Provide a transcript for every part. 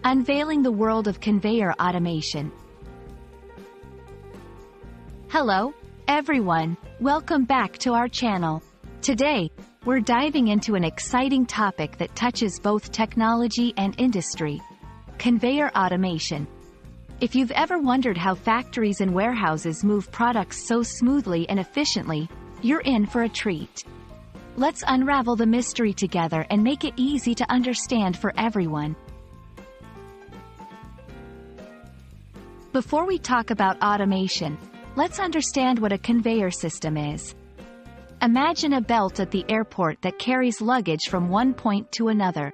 Unveiling the world of conveyor automation. Hello, everyone. Welcome back to our channel. Today, we're diving into an exciting topic that touches both technology and industry: conveyor automation. If you've ever wondered how factories and warehouses move products so smoothly and efficiently, you're in for a treat. Let's unravel the mystery together and make it easy to understand for everyone. Before we talk about automation, let's understand what a conveyor system is. Imagine a belt at the airport that carries luggage from one point to another.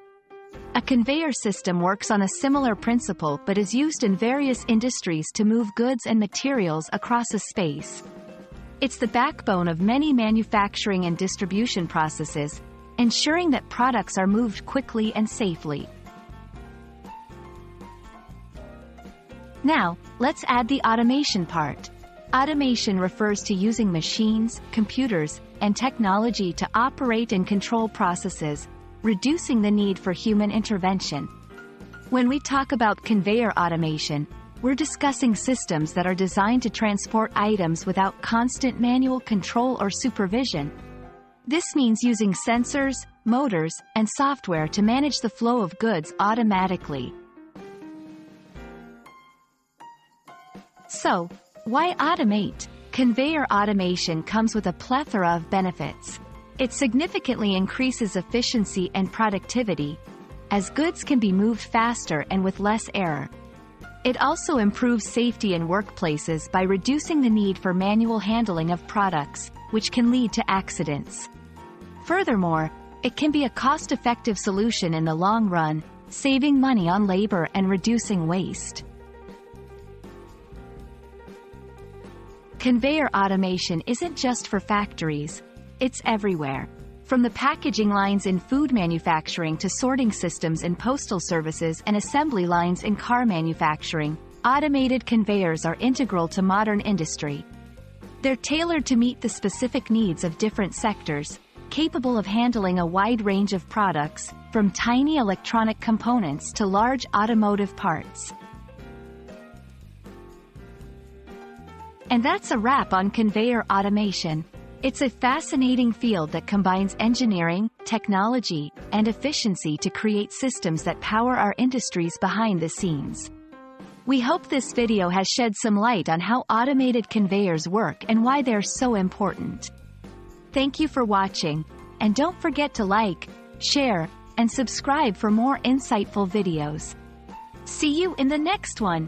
A conveyor system works on a similar principle but is used in various industries to move goods and materials across a space. It's the backbone of many manufacturing and distribution processes, ensuring that products are moved quickly and safely. Now, let's add the automation part. Automation refers to using machines, computers, and technology to operate and control processes, reducing the need for human intervention. When we talk about conveyor automation, we're discussing systems that are designed to transport items without constant manual control or supervision. This means using sensors, motors, and software to manage the flow of goods automatically. So, why automate? Conveyor automation comes with a plethora of benefits. It significantly increases efficiency and productivity, as goods can be moved faster and with less error. It also improves safety in workplaces by reducing the need for manual handling of products, which can lead to accidents. Furthermore, it can be a cost-effective solution in the long run, saving money on labor and reducing waste. Conveyor automation isn't just for factories, it's everywhere. From the packaging lines in food manufacturing to sorting systems in postal services and assembly lines in car manufacturing, automated conveyors are integral to modern industry. They're tailored to meet the specific needs of different sectors, capable of handling a wide range of products, from tiny electronic components to large automotive parts. And that's a wrap on conveyor automation. It's a fascinating field that combines engineering, technology, and efficiency to create systems that power our industries behind the scenes. We hope this video has shed some light on how automated conveyors work and why they're so important. Thank you for watching, and don't forget to like, share, and subscribe for more insightful videos. See you in the next one.